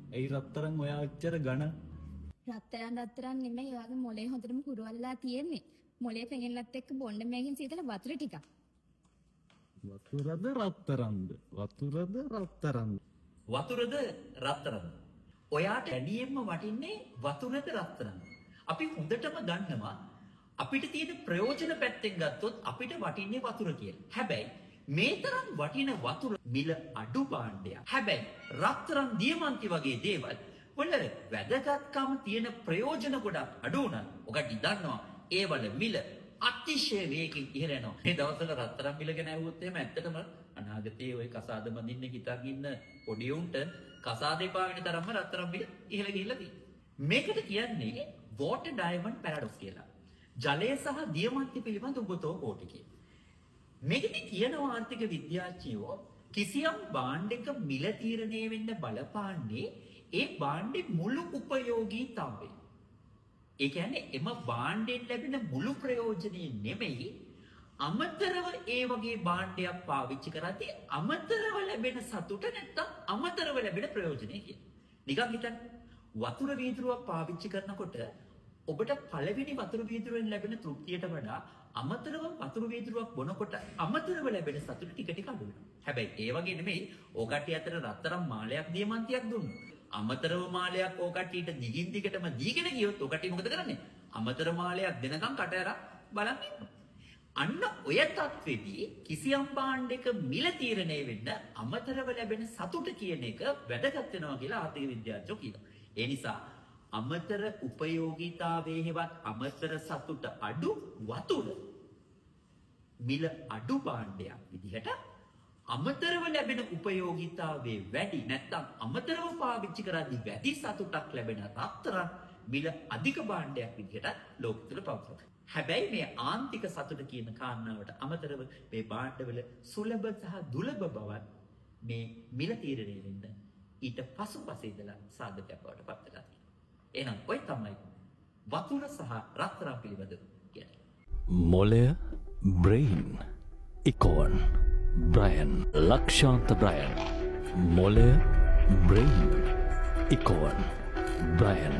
ඇයි රත්තරන් ඔයා අච්චර ඝන? රත්තරන් නෙමෙයි ඔයාගේ මොලේ හොඳටම කුරුවල්ලා තියෙන්නේ. මොලේ පෙඟෙන්නත් එක්ක බොන්න මේකෙන් සීතල වතුර ටිකක්. වතුරද රත්තරන්ද? වතුරද රත්තරන්ද? වතුරද රත්තරන්ද? ඔයාට වැඩියෙන්ම වටින්නේ වතුරද රත්තරන්ද? අපි හොඳටම දන්නවා අපිට තියෙන ප්‍රයෝජන පැත්තෙන් ගත්තොත් අපිට වටින්නේ වතුර කියලා. හැබැයි මේ තරම් වටින වතුර මිල අඩු භාණ්ඩයක්. හැබැයි රත්තරන් දියමන්ති වගේ දේවල් වල වැදගත්කම තියෙන ප්‍රයෝජන ගොඩක් අඩු වුණා. ඔකට දන්නවා ඒ වල මිල අතිශය වේගකින් ඉහළ යනවා. මේ දවස්වල රත්තරන් මිල ගැන ඇහුවොත් එහෙම ඇත්තටම අනාගතයේ ওই කසාද බඳින්න හිතාගෙන ඉන්න පොඩි උන්ට කසාදේ පාවෙන තරම්ම රත්තරන් මිල ඉහළ ගිහිල්ලා තියෙනවා. මේකට කියන්නේ water diamond paradox කියලා. ජලය සහ දියමන්ති පිළිබඳ උගතෝ කෝටිකේ. මේකදී කියන ආර්ථික විද්‍යාඥයෝ කිසියම් භාණ්ඩයක මිල තීරණය වෙන්න බලපාන්නේ ඒ භාණ්ඩේ මුළු උපයෝගීතාවය. ඒ කියන්නේ එම භාණ්ඩෙන් ලැබෙන මුළු ප්‍රයෝජනෙ නෙමෙයි අමතරව ඒ වගේ භාණ්ඩයක් පාවිච්චි කරද්දී අමතරව ලැබෙන සතුට නැත්තම් අමතරව ලැබෙන ප්‍රයෝජනෙ කියන. නිකන් හිතන්න වතුර වීදුරුවක් පාවිච්චි කරනකොට ඔබට පළවෙනි වතුර වීදුරුවෙන් ලැබෙන තෘප්තියට වඩා අමතරව වතුර වීදුරුවක් බොනකොට අමතරව ලැබෙන සතුට ටික ටික අඩු වෙනවා. හැබැයි ඒ වගේ නෙමෙයි ඕකටි අතර රත්තරන් මාලයක් දියමන්තියක් දුන්නු. අමතරව මාලයක් ඕකටිට දිගින් දිගටම දීගෙන ගියොත් ඕකටි මොකද කරන්නේ? අමතර මාලයක් දෙනකම් කට ඇර බලන් ඉන්නවා. අන්න ඔය තත්ත්වෙදී කිසියම් භාණ්ඩයක මිල තීරණය වෙන්න අමතරව ලැබෙන සතුට කියන එක වැදගත් වෙනවා කියලා ආර්ථික විද්‍යාඥයෝ කියනවා. ඒ නිසා අමතර උපයෝගීතාවයේ හෙවත් අමතර සතුට අඩු වතුර මිල අඩු භාණ්ඩයක් විදිහට අමතරව ලැබෙන උපයෝගීතාවයේ වැඩි නැත්නම් අමතරව පාවිච්චි කරද්දී වැඩි සතුටක් ලැබෙන රත්තරන් මිල අධික භාණ්ඩයක් විදිහට ලෝකෙ තුල පවතිනවා. හැබැයි මේ ආන්තික සතුට කියන කාරණාවට අමතරව මේ භාණ්ඩවල සුලභ සහ දුලභ බවත් මේ මිල තීරණය වෙන්න ඊට පසුපස ඉඳලා සාධකයක් බවට පත් වෙලා තියෙනවා. එහෙනම් ඔය තමයි වතුර සහ රත්තරන් පිළිබඳව කියන්නේ. මොලය බ්‍රේන් ඉකෝන් බ්‍රයන් ලක්ෂාන්ත බ්‍රයන් මොලය බ්‍රේන් ඉකෝන් බ්‍රයන්